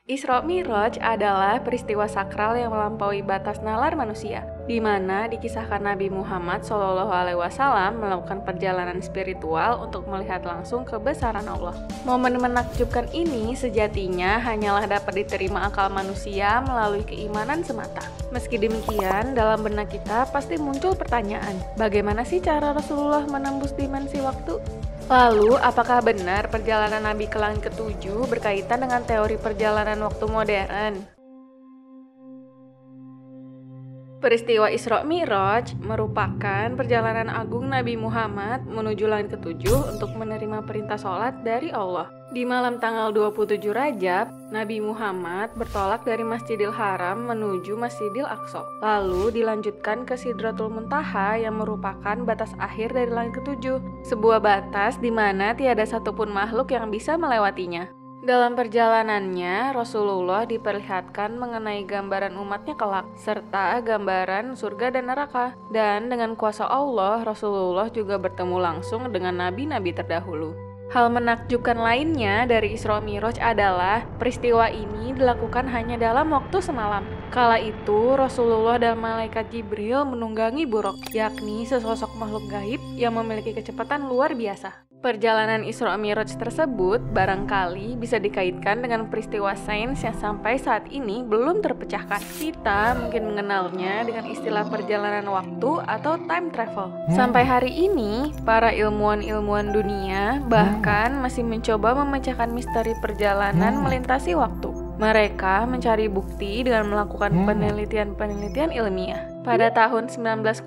Isra Mi'raj adalah peristiwa sakral yang melampaui batas nalar manusia, di mana dikisahkan Nabi Muhammad SAW melakukan perjalanan spiritual untuk melihat langsung kebesaran Allah. Momen menakjubkan ini sejatinya hanyalah dapat diterima akal manusia melalui keimanan semata. Meski demikian, dalam benak kita pasti muncul pertanyaan, bagaimana sih cara Rasulullah menembus dimensi waktu? Lalu, apakah benar perjalanan Nabi ke langit ketujuh berkaitan dengan teori perjalanan waktu modern? Peristiwa Isra Mi'raj merupakan perjalanan agung Nabi Muhammad menuju langit ketujuh untuk menerima perintah sholat dari Allah. Di malam tanggal 27 Rajab, Nabi Muhammad bertolak dari Masjidil Haram menuju Masjidil Aqsa. Lalu dilanjutkan ke Sidratul Muntaha yang merupakan batas akhir dari langit ketujuh. Sebuah batas di mana tiada satupun makhluk yang bisa melewatinya. Dalam perjalanannya, Rasulullah diperlihatkan mengenai gambaran umatnya kelak, serta gambaran surga dan neraka. Dan dengan kuasa Allah, Rasulullah juga bertemu langsung dengan nabi-nabi terdahulu. Hal menakjubkan lainnya dari Isra Mi'raj adalah peristiwa ini dilakukan hanya dalam waktu semalam. Kala itu, Rasulullah dan Malaikat Jibril menunggangi buraq, yakni sesosok makhluk gaib yang memiliki kecepatan luar biasa. Perjalanan Isra Mi'raj tersebut barangkali bisa dikaitkan dengan peristiwa sains yang sampai saat ini belum terpecahkan. Kita mungkin mengenalnya dengan istilah perjalanan waktu atau time travel. Sampai hari ini, para ilmuwan-ilmuwan dunia bahkan masih mencoba memecahkan misteri perjalanan melintasi waktu. Mereka mencari bukti dengan melakukan penelitian-penelitian ilmiah. Pada tahun 1905,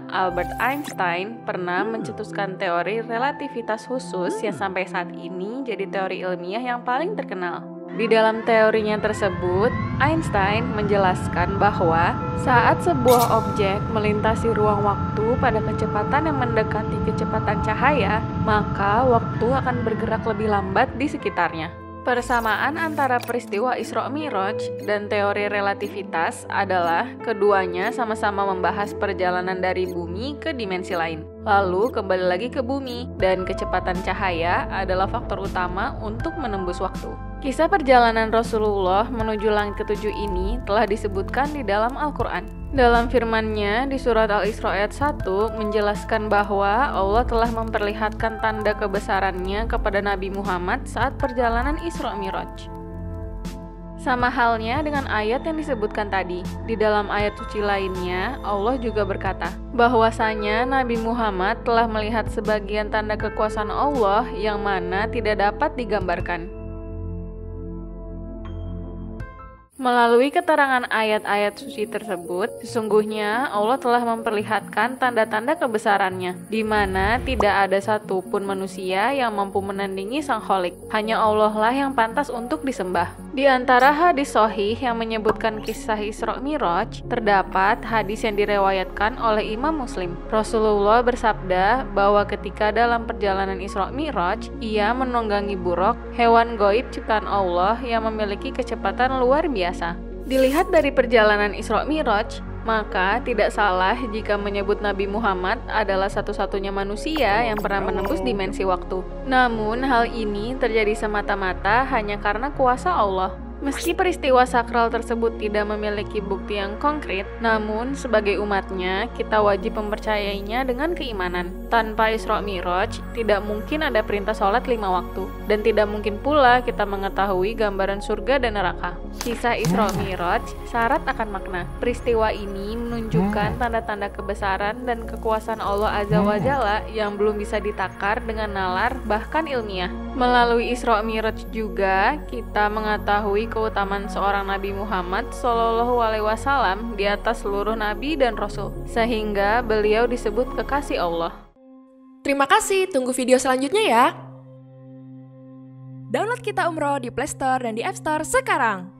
Albert Einstein pernah mencetuskan teori relativitas khusus yang sampai saat ini jadi teori ilmiah yang paling terkenal. Di dalam teorinya tersebut, Einstein menjelaskan bahwa saat sebuah objek melintasi ruang waktu pada kecepatan yang mendekati kecepatan cahaya, maka waktu akan bergerak lebih lambat di sekitarnya. Persamaan antara peristiwa Isra Mi'raj dan teori relativitas adalah keduanya sama-sama membahas perjalanan dari bumi ke dimensi lain, lalu kembali lagi ke bumi, dan kecepatan cahaya adalah faktor utama untuk menembus waktu. Kisah perjalanan Rasulullah menuju langit ketujuh ini telah disebutkan di dalam Al-Quran. Dalam firman-Nya di surat Al-Isra ayat 1 menjelaskan bahwa Allah telah memperlihatkan tanda kebesaran-Nya kepada Nabi Muhammad saat perjalanan Isra Mi'raj. Sama halnya dengan ayat yang disebutkan tadi. Di dalam ayat suci lainnya, Allah juga berkata bahwasanya Nabi Muhammad telah melihat sebagian tanda kekuasaan Allah yang mana tidak dapat digambarkan. Melalui keterangan ayat-ayat suci tersebut, sesungguhnya Allah telah memperlihatkan tanda-tanda kebesaran-Nya, di mana tidak ada satupun manusia yang mampu menandingi Sang Kholik. Hanya Allah lah yang pantas untuk disembah. Di antara hadis sahih yang menyebutkan kisah Isra Mi'raj, terdapat hadis yang direwayatkan oleh Imam Muslim. Rasulullah bersabda bahwa ketika dalam perjalanan Isra Mi'raj, ia menunggangi buraq, hewan gaib ciptaan Allah yang memiliki kecepatan luar biasa. Dilihat dari perjalanan Isra Mi'raj, maka tidak salah jika menyebut Nabi Muhammad adalah satu-satunya manusia yang pernah menembus dimensi waktu. Namun hal ini terjadi semata-mata hanya karena kuasa Allah. Meski peristiwa sakral tersebut tidak memiliki bukti yang konkret, namun sebagai umatnya, kita wajib mempercayainya dengan keimanan. Tanpa Isra Mi'raj, tidak mungkin ada perintah sholat 5 waktu, dan tidak mungkin pula kita mengetahui gambaran surga dan neraka. Kisah Isra Mi'raj syarat akan makna. Peristiwa ini menunjukkan tanda-tanda kebesaran dan kekuasaan Allah Azza wa Jalla yang belum bisa ditakar dengan nalar, bahkan ilmiah. Melalui Isra Mi'raj juga, kita mengetahui keutamaan seorang Nabi Muhammad SAW di atas seluruh nabi dan rasul, sehingga beliau disebut kekasih Allah. Terima kasih, tunggu video selanjutnya ya. Download Kita Umroh di Play Store dan di App Store sekarang.